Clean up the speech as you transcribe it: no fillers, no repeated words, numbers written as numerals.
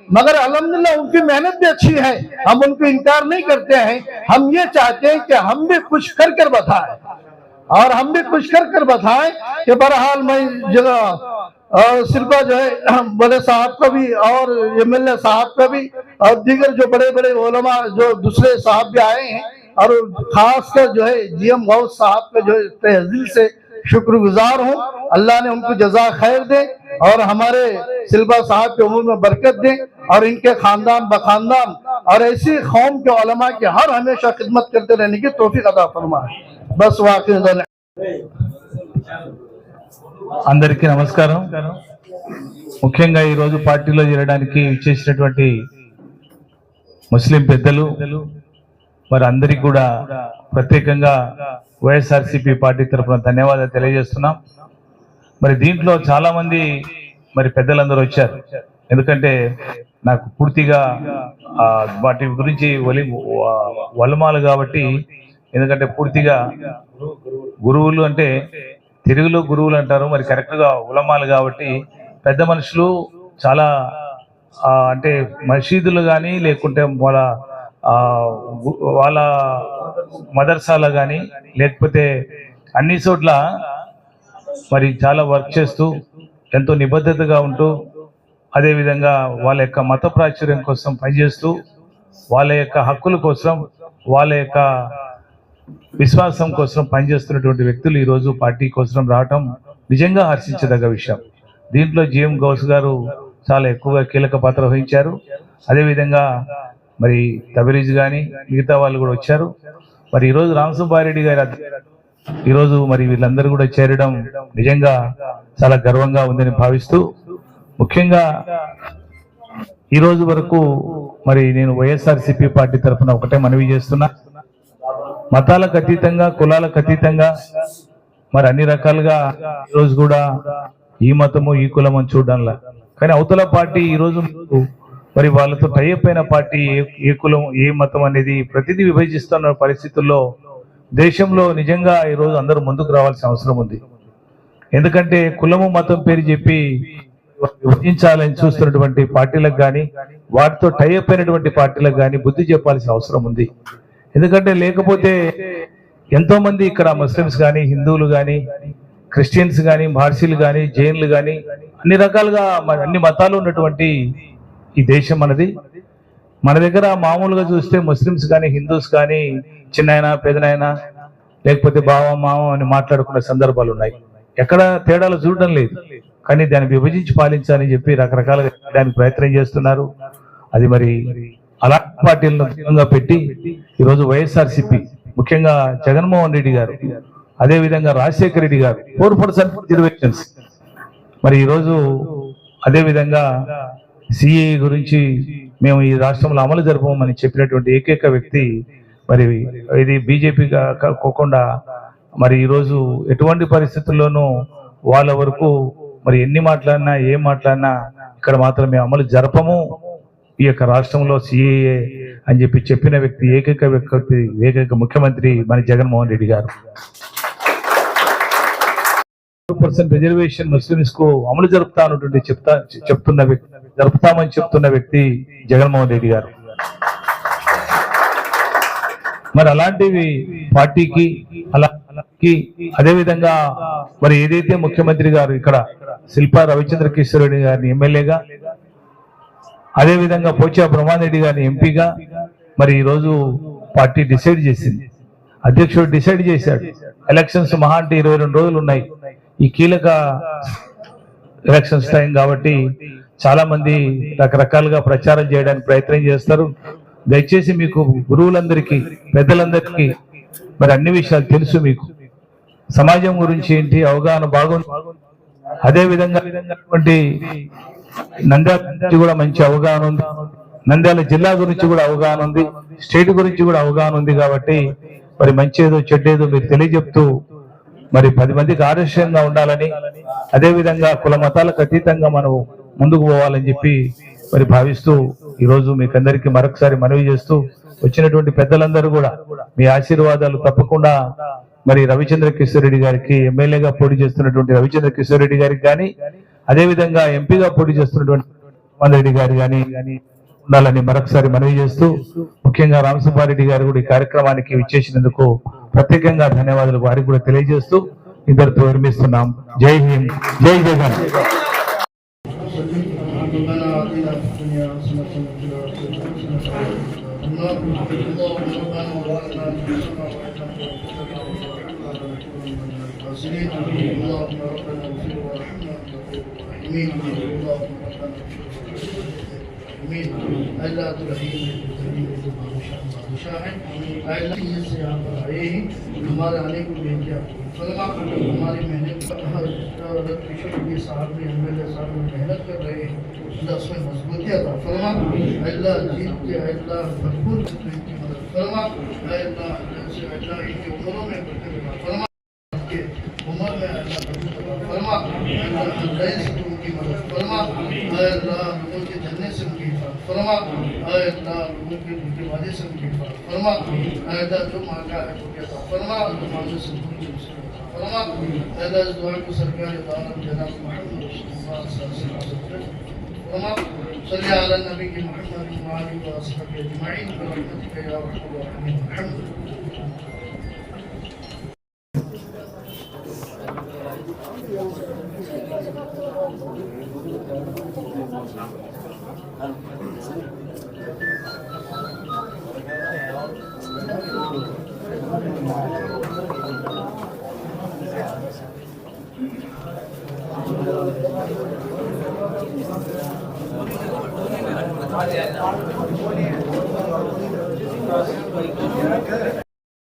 मगर अल्हम्दुलिल्लाह उनकी मेहनत भी अच्छी है, हम उनको इनकार नहीं करते हैं। हम ये चाहते हैं कि हम भी कुछ कर बताएं, और हम भी कुछ कर बताएं कि बहरहाल मैं जगह सिर्फ जो है बड़े साहब का भी और एमएलए साहब का भी और दीगर जो बड़े बड़े उलमा जो दूसरे साहब भी आए हैं, और खासकर जो है जीएम गौस साहब का जो तहे दिल से शुक्रगुजार हूँ। अल्लाह ने उनको जज़ा खैर दे और हमारे सिल्वा साहब के उम्र में बरकत दे, और इनके खानदान बखानदान और ऐसी कौम के उलमा की हर हमेशा खिदमत करते रहने की तौफीक अता फरमाए। बस वाकई అందరికీ నమస్కారం। ముఖ్యంగా ఈ రోజు పార్టీలో చేరడానికి ఇచ్చేసినటువంటి ముస్లిం పెద్దలు మరి అందరికీ కూడా ప్రత్యేకంగా వైఎస్ఆర్సీపీ పార్టీ తరఫున ధన్యవాదాలు తెలియజేస్తున్నాం। మరి దీంట్లో చాలా మంది మరి పెద్దలందరూ వచ్చారు, ఎందుకంటే నాకు పూర్తిగా వాటి గురించి వలమాలు కాబట్టి, ఎందుకంటే పూర్తిగా గురువులు అంటే తెలుగులో గురువులు అంటారు, మరి కరెక్ట్గా ఉలమాలు కాబట్టి పెద్ద మనుషులు చాలా అంటే మసీదులు కానీ లేకుంటే వాళ్ళ మదర్సాలో కానీ లేకపోతే అన్ని చోట్ల మరి చాలా వర్క్ చేస్తూ ఎంతో నిబద్ధతగా ఉంటూ, అదేవిధంగా వాళ్ళ యొక్క మత ప్రాచుర్యం కోసం పనిచేస్తూ, వాళ్ళ యొక్క హక్కుల కోసం వాళ్ళ యొక్క విశ్వాసం కోసం పనిచేస్తున్నటువంటి వ్యక్తులు ఈరోజు పార్టీ కోసం రావటం నిజంగా హర్షించదగ్గ విషయం। దీంట్లో జీఎం గౌస్ గారు చాలా ఎక్కువగా కీలక పాత్ర వహించారు, అదేవిధంగా మరి తబరీజ్ కానీ మిగతా వాళ్ళు కూడా వచ్చారు। మరి ఈరోజు రామసుబ్బారెడ్డి గారు ఈరోజు మరి వీళ్ళందరూ కూడా చేరడం నిజంగా చాలా గర్వంగా ఉందని భావిస్తూ, ముఖ్యంగా ఈరోజు వరకు మరి నేను వైఎస్ఆర్సీపీ పార్టీ తరఫున ఒకటే మనవి చేస్తున్నా, మతాలకు అతీతంగా కులాలకు అతీతంగా మరి అన్ని రకాలుగా ఈరోజు కూడా ఈ మతము ఈ కులం అని చూడడంలా, కానీ అవతల పార్టీ ఈరోజు మరి వాళ్ళతో టైఅప్ అయిన పార్టీ ఏ కులం ఏ మతం అనేది ప్రతిదీ విభజిస్తున్న పరిస్థితుల్లో దేశంలో నిజంగా ఈరోజు అందరూ ముందుకు రావాల్సిన అవసరం ఉంది। ఎందుకంటే కులము మతం పేరు చెప్పి విభజించాలని చూస్తున్నటువంటి పార్టీలకు కానీ వాటితో టైఅప్ అయినటువంటి పార్టీలకు కానీ బుద్ధి చెప్పాల్సిన అవసరం ఉంది। ఎందుకంటే లేకపోతే ఎంతో మంది ఇక్కడ ముస్లిమ్స్ కానీ హిందువులు కానీ క్రిస్టియన్స్ కానీ పార్సీలు కానీ జైన్లు కానీ అన్ని రకాలుగా అన్ని మతాలు ఉన్నటువంటి ఈ దేశం మనది। మన దగ్గర మామూలుగా చూస్తే ముస్లిమ్స్ కానీ హిందూస్ కానీ చిన్నాయన పెదనాయన లేకపోతే బావ మామ అని మాట్లాడుకునే సందర్భాలు ఉన్నాయి, ఎక్కడ తేడాలు చూడడం లేదు, కానీ దాన్ని విభజించి పాలించాలని చెప్పి రకరకాలుగా దానికి ప్రయత్నం చేస్తున్నారు। అది మరి అలాంటి పార్టీలను పెట్టి ఈరోజు వైఎస్ఆర్సీపీ ముఖ్యంగా జగన్మోహన్ రెడ్డి గారు అదేవిధంగా రాజశేఖర రెడ్డి గారు 4% రిజర్వేషన్స్ మరి ఈరోజు అదేవిధంగా సిఏ గురించి మేము ఈ రాష్ట్రంలో అమలు జరపమని చెప్పినటువంటి ఏకైక వ్యక్తి మరి ఇది బీజేపీ కాకుండా మరి ఈరోజు ఎటువంటి పరిస్థితుల్లోనూ వాళ్ళ వరకు మరి ఎన్ని మాట్లాడినా ఏం మాట్లాడినా ఇక్కడ మాత్రం మేము అమలు జరపము ఈ యొక్క రాష్ట్రంలో సిఏఏ అని చెప్పిన వ్యక్తి ఏకైక ముఖ్యమంత్రి మన జగన్మోహన్ రెడ్డి గారు। 4% రిజర్వేషన్ ముస్లిమ్స్ కు అమలు జరుపుతామని చెప్తున్న వ్యక్తి జగన్మోహన్ రెడ్డి గారు। మరి అలాంటివి పార్టీకి అలాంటి అదేవిధంగా మరి ఏదైతే ముఖ్యమంత్రి గారు ఇక్కడ శిల్పా రవిచంద్ర కిషోర్ రెడ్డి గారిని ఎమ్మెల్యేగా అదేవిధంగా పోచా బ్రహ్మారెడ్డి గారిని ఎంపీగా మరి ఈరోజు పార్టీ డిసైడ్ చేసింది, అధ్యక్షుడు డిసైడ్ చేశాడు। ఎలక్షన్స్ మహా అంటే 22 రోజులు ఉన్నాయి, ఈ కీలక ఎలక్షన్స్ టైం కాబట్టి చాలా మంది రకరకాలుగా ప్రచారం చేయడానికి ప్రయత్నం చేస్తారు। దయచేసి మీకు గురువులందరికీ పెద్దలందరికీ మరి అన్ని విషయాలు తెలుసు, మీకు సమాజం గురించి ఏంటి అవగాహన బాగుంది, అదేవిధంగా నంద్యాల కూడా మంచి అవగాహన ఉంది, నంద్యాల జిల్లా గురించి కూడా అవగాహన ఉంది, స్టేట్ గురించి కూడా అవగాహన ఉంది, కాబట్టి మరి మంచేదో చెడ్డేదో మీరు తెలియజెప్తూ మరి 10 మందికి ఆదర్శంగా ఉండాలని అదేవిధంగా కుల మతాలకు అతీతంగా మనం ముందుకు పోవాలని చెప్పి మరి భావిస్తూ ఈరోజు మీకందరికీ మరొకసారి మనవి చేస్తూ వచ్చినటువంటి పెద్దలందరూ కూడా మీ ఆశీర్వాదాలు తప్పకుండా మరి రవిచంద్ర కిషోర్ రెడ్డి గారికి ఎమ్మెల్యేగా పోటీ చేస్తున్నటువంటి రవిచంద్ర కిషోర్ రెడ్డి గారికి కానీ అదేవిధంగా ఎంపీగా పోటీ చేస్తున్నటువంటి రెడ్డి గారు కానీ ఉండాలని మరొకసారి మనవి చేస్తూ, ముఖ్యంగా రామసుబ్బారెడ్డి గారు కూడా ఈ కార్యక్రమానికి విచ్చేసినందుకు ప్రత్యేకంగా ధన్యవాదాలు వారికి కూడా తెలియజేస్తూ ఇద్దరితో విరమిస్తున్నాం. జై హింద్, జై జగన్. अल्लाह तो रहीम है, अल्लाह से यहाँ पर आए ही हमारे आने को भेजा फरमा, हमारी मेहनत किशोर साहब ने एमएलए साहब ने मेहनत कर रहे हैं, अल्लाह उसमें मजबूती अता फरमा, अल्लाह जीत के अल्लाह भरपूर इनकी मदद फरमा, अल्लाह से अल्लाह इनकी उम्रों में बरकत फरमा, उम्र में अल्लाह फरमा, अल्लाह उनकी मदद फरमा, अल्लाह लोगों के जलने से उनकी हिफाजत फरमा, अल्लाह लोगों के उनके वादे से उनकी हिफाजत फरमा, अल्लाह जो मांगा है वो कहता फरमा, जो मांगे से फरमा, अल्लाह इस दुआ को सरकार दानव जनाब मोहम्मद फरमा, सल्ली अला नबी की मोहम्मद व आलिहि व अस्हाबिहि अजमईन बरहमतिक या अरहमर राहिमीन. Alhamdulillah.